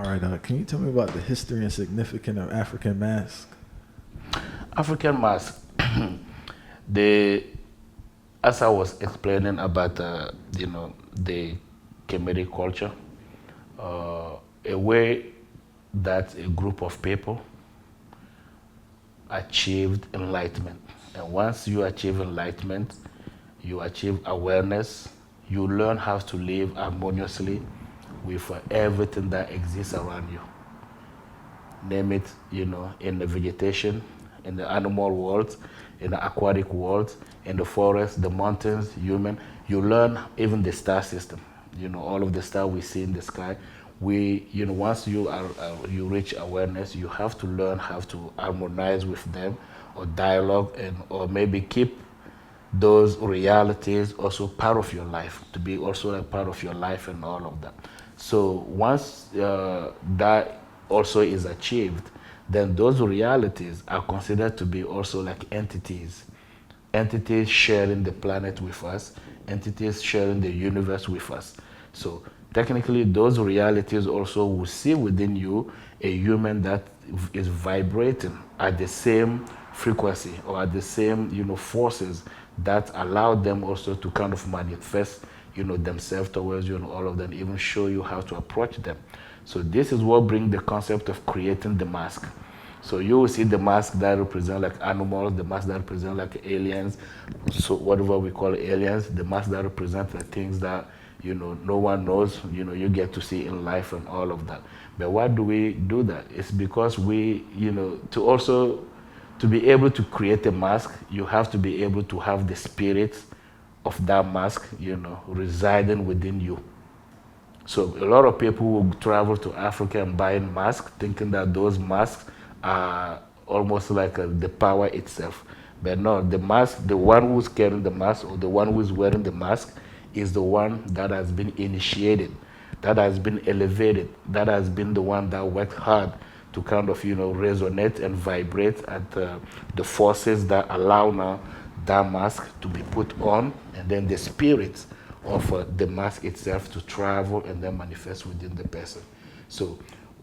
right, can you tell me about the history and significance of African mask? African mask, the as I was explaining about the Kemetic culture, a way that a group of people achieved enlightenment. And once you achieve enlightenment, you achieve awareness, you learn how to live harmoniously with everything that exists around you. Name it, in the vegetation, in the animal world, in the aquatic world, in the forest, the mountains, human. You learn even the star system. All of the stars we see in the sky. Once you reach awareness, you have to learn how to harmonize with them, or dialogue, and or maybe keep those realities also part of your life, to be also like part of your life and all of that. So once that also is achieved, then those realities are considered to be also like entities sharing the planet with us, entities sharing the universe with us. So technically, those realities also will see within you a human that is vibrating at the same frequency, or at the same forces that allow them also to kind of manifest themselves towards you, and all of them, even show you how to approach them. So this is what brings the concept of creating the mask. So you will see the mask that represent like animals, the mask that represent like aliens, so whatever we call aliens, the mask that represent the things that no one knows, you get to see in life and all of that. But why do we do that? It's because we, to be able to create a mask, you have to be able to have the spirit of that mask, residing within you. So a lot of people will travel to Africa and buy masks, thinking that those masks are almost like the power itself. But no, the mask, the one who's carrying the mask, or the one who's wearing the mask, is the one that has been initiated, that has been elevated, that has been the one that worked hard to kind of resonate and vibrate at the forces that allow now that mask to be put on, and then the spirit of the mask itself to travel and then manifest within the person. So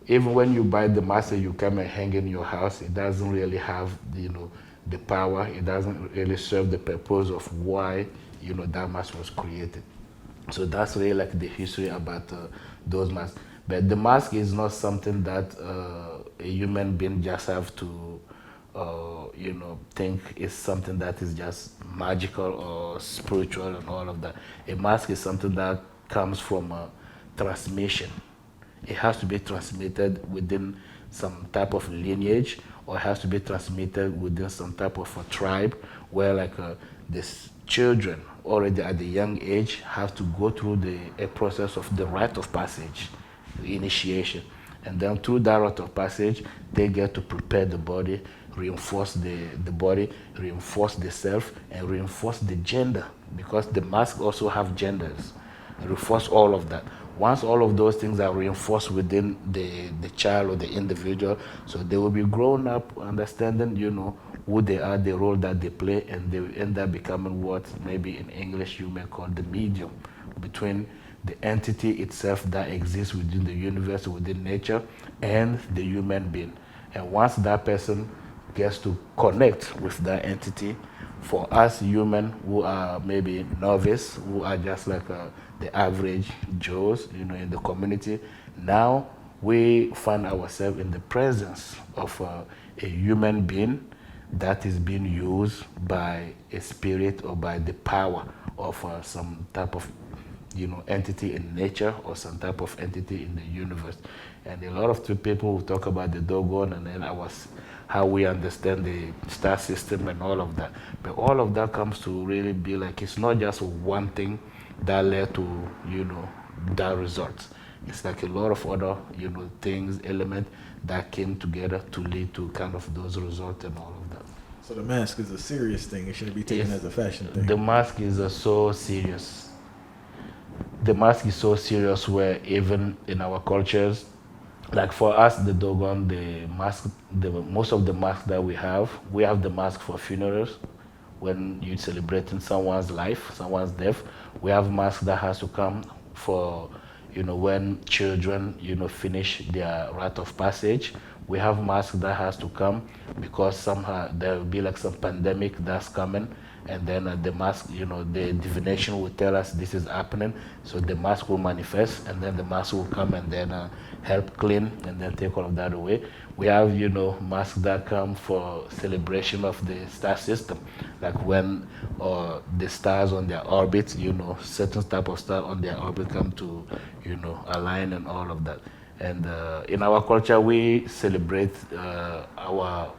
even when you buy the mask and you come and hang in your house, it doesn't really have the power. It doesn't really serve the purpose of why that mask was created. So that's really like the history about those masks. But the mask is not something that a human being just have to think is something that is just magical or spiritual and all of that. A mask is something that comes from transmission. It has to be transmitted within some type of lineage, or it has to be transmitted within some type of a tribe, where like this children already at the young age have to go through a process of the rite of passage, the initiation. And then through that rite of passage, they get to prepare the body, reinforce the body, reinforce the self, and reinforce the gender, because the mask also have genders, reinforce all of that. Once all of those things are reinforced within the child or the individual, so they will be grown up understanding, who they are, the role that they play, and they will end up becoming what maybe in English you may call the medium between the entity itself that exists within the universe, within nature, and the human being. And once that person gets to connect with that entity, for us human who are maybe novice, who are just like the average Joes, in the community, now we find ourselves in the presence of a human being that is being used by a spirit, or by the power of some type of entity in nature, or some type of entity in the universe. And a lot of people will talk about the Dogon, and then how we understand the star system and all of that. But all of that comes to really be like, it's not just one thing that led to that result. It's like a lot of other things, elements that came together to lead to kind of those results and all of that. So the mask is a serious thing. It shouldn't be taken Yes, as a fashion thing. the mask is so serious. The mask is so serious, where even in our cultures, like for us, the Dogon, the mask, most of the masks that we have the mask for funerals. When you're celebrating someone's life, someone's death, we have mask that has to come for when children, finish their rite of passage, we have masks that has to come because somehow there will be like some pandemic that's coming, and then the mask, the divination will tell us this is happening, so the mask will manifest, and then the mask will come and then help clean and then take all of that away. We have, masks that come for celebration of the star system, like when the stars on their orbit, certain type of star on their orbit come to, align and all of that. And in our culture, we celebrate our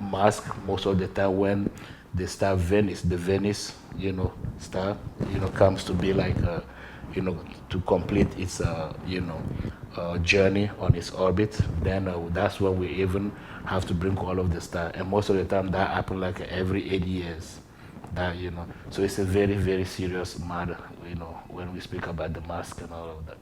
mask most of the time when the star Venus, the Venus, star, comes to be like, to complete its, journey on its orbit. Then that's when we even have to bring all of the stars. And most of the time that happens like every 8 years. That, so it's a very, very serious matter, when we speak about the mask and all of that.